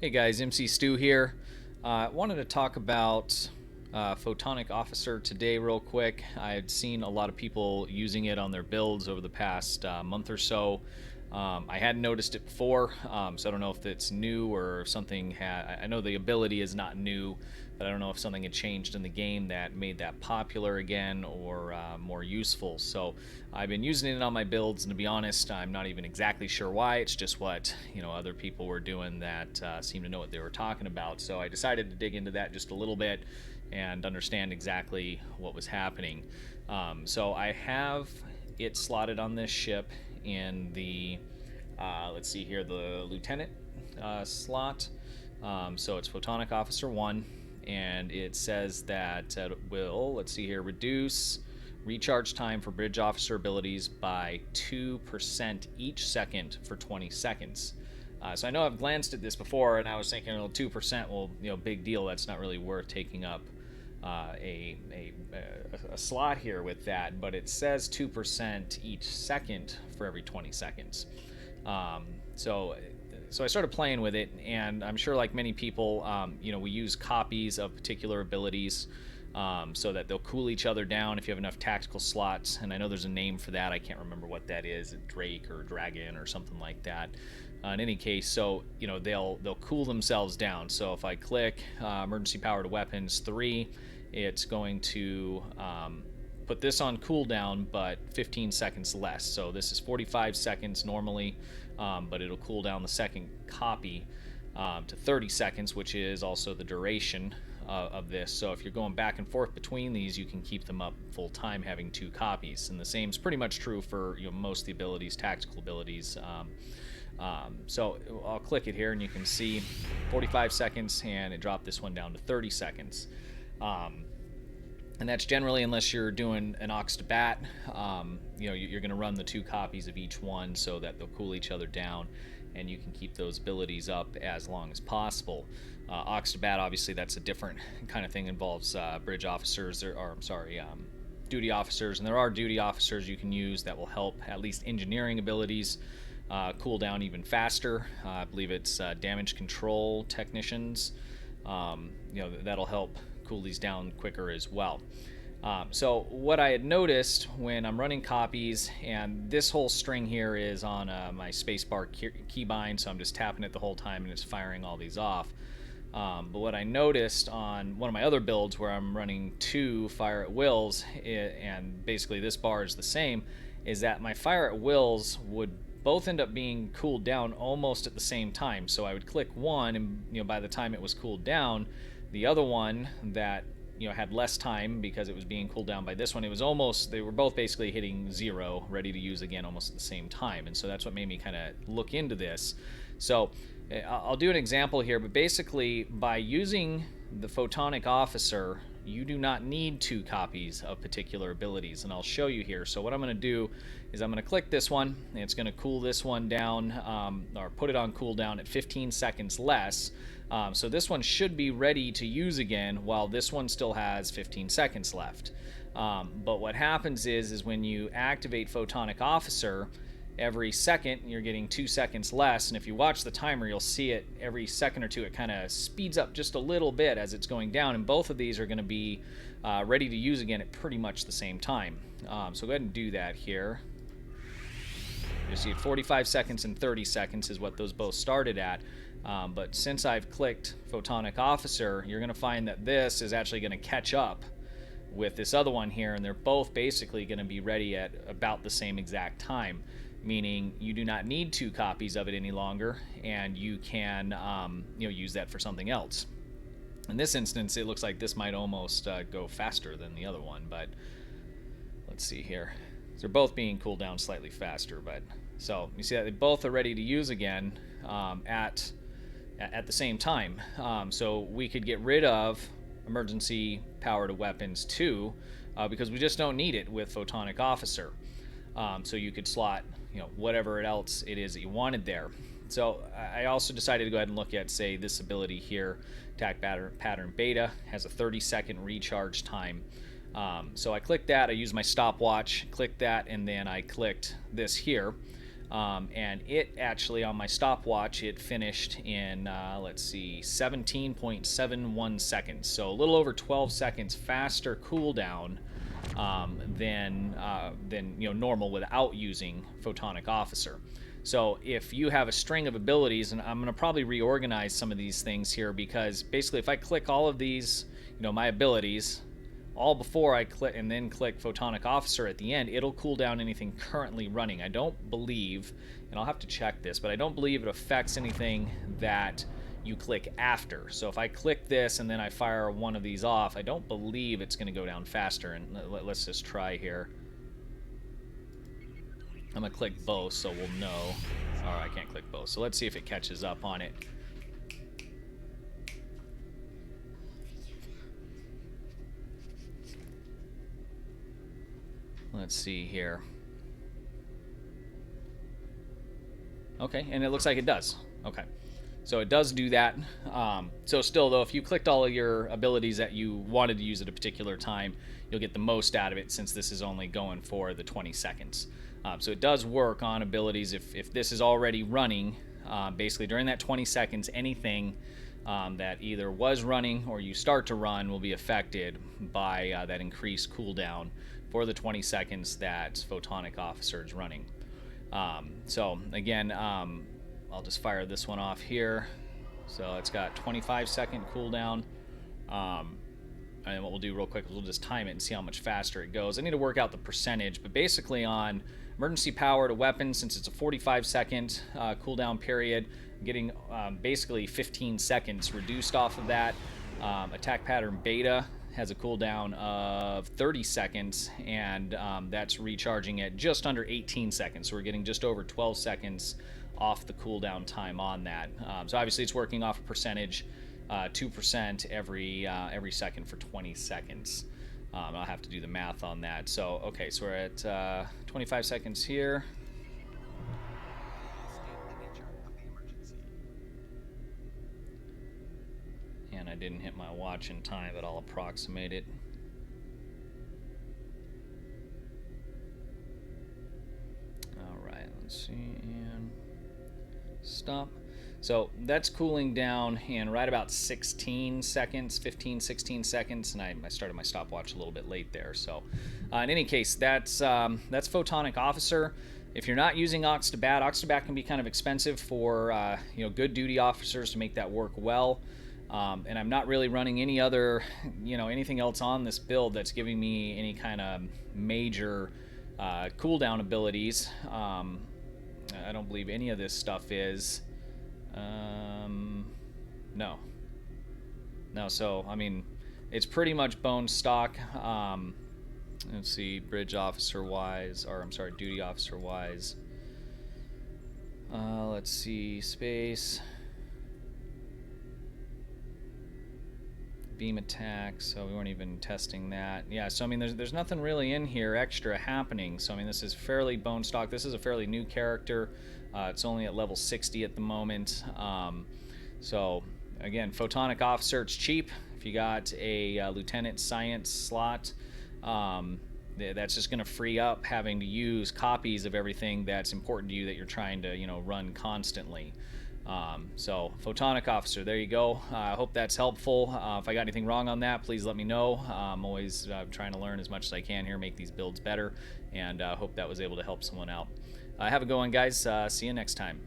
Hey guys, MC Stu here. Wanted to talk about Photonic Officer today, real quick. I had seen a lot of people using it on their builds over the past month or so. I hadn't noticed it before, so I don't know if it's new or if something had. I know the ability is not new, but I don't know if something had changed in the game that made that popular again or more useful. So I've been using it on my builds, and to be honest, I'm not even exactly sure why. It's just what other people were doing that seemed to know what they were talking about. So I decided to dig into that just a little bit and understand exactly what was happening. So I have it slotted on this ship in the let's see here, the lieutenant slot. So it's Photonic Officer 1, and it says that it will, let's see here, reduce recharge time for bridge officer abilities by 2% each second for 20 seconds. So I know I've glanced at this before, and I was thinking, well, 2%, well, big deal. That's not really worth taking up a slot here with that, but it says 2% each second for every 20 seconds. So I started playing with it, and I'm sure, like many people, we use copies of particular abilities so that they'll cool each other down if you have enough tactical slots. And I know there's a name for that. I can't remember what that is, Drake or Dragon or something like that. In any case, so they'll cool themselves down. So if I click emergency power to weapons 3, it's going to put this on cooldown, but 15 seconds less. So this is 45 seconds normally, but it'll cool down the second copy to 30 seconds, which is also the duration of this. So if you're going back and forth between these, you can keep them up full time having 2 copies. And the same is pretty much true for most of the abilities, tactical abilities. So I'll click it here, and you can see 45 seconds, and it dropped this one down to 30 seconds. And that's generally, unless you're doing an aux to bat, you're going to run the 2 copies of each one so that they'll cool each other down, and you can keep those abilities up as long as possible. Aux to bat, obviously, that's a different kind of thing. Involves bridge officers, duty officers, and there are duty officers you can use that will help at least engineering abilities cool down even faster. I believe it's damage control technicians. That'll help cool these down quicker as well. So what I had noticed when I'm running copies, and this whole string here is on my spacebar keybind, so I'm just tapping it the whole time and it's firing all these off. But what I noticed on one of my other builds where I'm running 2 fire at wills, and basically this bar is the same, is that my fire at wills would both end up being cooled down almost at the same time. So I would click one, and by the time it was cooled down, the other one that had less time because it was being cooled down by this one, they were both basically hitting 0, ready to use again almost at the same time. And so that's what made me kind of look into this. So I'll do an example here, but basically by using the Photonic Officer, you do not need 2 copies of particular abilities, and I'll show you here. So what I'm going to do is I'm going to click this one, and it's going to cool this one down, or put it on cooldown at 15 seconds less. So this one should be ready to use again while this one still has 15 seconds left. But what happens is when you activate Photonic Officer, every second you're getting 2 seconds less, and if you watch the timer, you'll see it every second or two, it kind of speeds up just a little bit as it's going down, and both of these are going to be ready to use again at pretty much the same time. So go ahead and do that here. You see 45 seconds and 30 seconds is what those both started at. But since I've clicked Photonic Officer, you're going to find that this is actually going to catch up with this other one here, and they're both basically going to be ready at about the same exact time, meaning you do not need 2 copies of it any longer, and you can use that for something else. In this instance, it looks like this might almost go faster than the other one, but let's see here. They're both being cooled down slightly faster, but so you see that they both are ready to use again at the same time. So we could get rid of emergency power to weapons 2 because we just don't need it with Photonic Officer. So you could slot whatever else it is that you wanted there. So I also decided to go ahead and look at, say, this ability here, Attack Pattern Beta, has a 30-second recharge time. So I clicked that, I used my stopwatch, clicked that, and then I clicked this here. And it actually, on my stopwatch, it finished in, let's see, 17.71 seconds. So a little over 12 seconds faster cooldown than normal without using Photonic Officer. So if you have a string of abilities, and I'm going to probably reorganize some of these things here, because basically if I click all of these, my abilities, all before I click and then click Photonic Officer at the end, it'll cool down anything currently running. I don't believe, and I'll have to check this, but I don't believe it affects anything that you click after. So if I click this and then I fire one of these off, I don't believe it's going to go down faster. And let's just try here. I'm going to click both so we'll know. Oh, I can't click both. So let's see if it catches up on it. Let's see here. Okay, and it looks like it does. Okay. So it does do that. So still, though, if you clicked all of your abilities that you wanted to use at a particular time, you'll get the most out of it, since this is only going for the 20 seconds. So it does work on abilities. If this is already running, basically during that 20 seconds, anything that either was running or you start to run will be affected by that increased cooldown for the 20 seconds that Photonic Officer is running. So again, I'll just fire this one off here. So it's got 25-second cooldown. And what we'll do real quick is we'll just time it and see how much faster it goes. I need to work out the percentage, but basically on emergency power to weapon, since it's a 45-second cooldown period, I'm getting basically 15 seconds reduced off of that. Attack pattern beta has a cooldown of 30 seconds, and that's recharging at just under 18 seconds. So we're getting just over 12 seconds off the cooldown time on that. So obviously it's working off a percentage, 2% every second for 20 seconds. I'll have to do the math on that. So okay, so we're at 25 seconds here. And I didn't hit my watch in time, but I'll approximate it. Alright, let's see, and stop. So that's cooling down in right about 16 seconds, 15, 16 seconds, and I started my stopwatch a little bit late there. So in any case, that's Photonic Officer. If you're not using Oxtabat can be kind of expensive for good duty officers to make that work well. And I'm not really running any other, anything else on this build that's giving me any kind of major cooldown abilities. I don't believe any of this stuff is. No. So I mean, it's pretty much bone stock. Let's see, bridge officer wise, or I'm sorry, duty officer wise. Let's see, space. Beam attack, so we weren't even testing that. Yeah, so I mean, there's nothing really in here extra happening. So I mean, this is fairly bone stock. This is a fairly new character. It's only at level 60 at the moment. So again, Photonic Officer, it's cheap. If you got a Lieutenant Science slot, that's just going to free up having to use copies of everything that's important to you that you're trying to run constantly. So Photonic Officer, there you go. I hope that's helpful. If I got anything wrong on that, please let me know. I'm always trying to learn as much as I can here, make these builds better, and hope that was able to help someone out. Have a good one, guys. See you next time.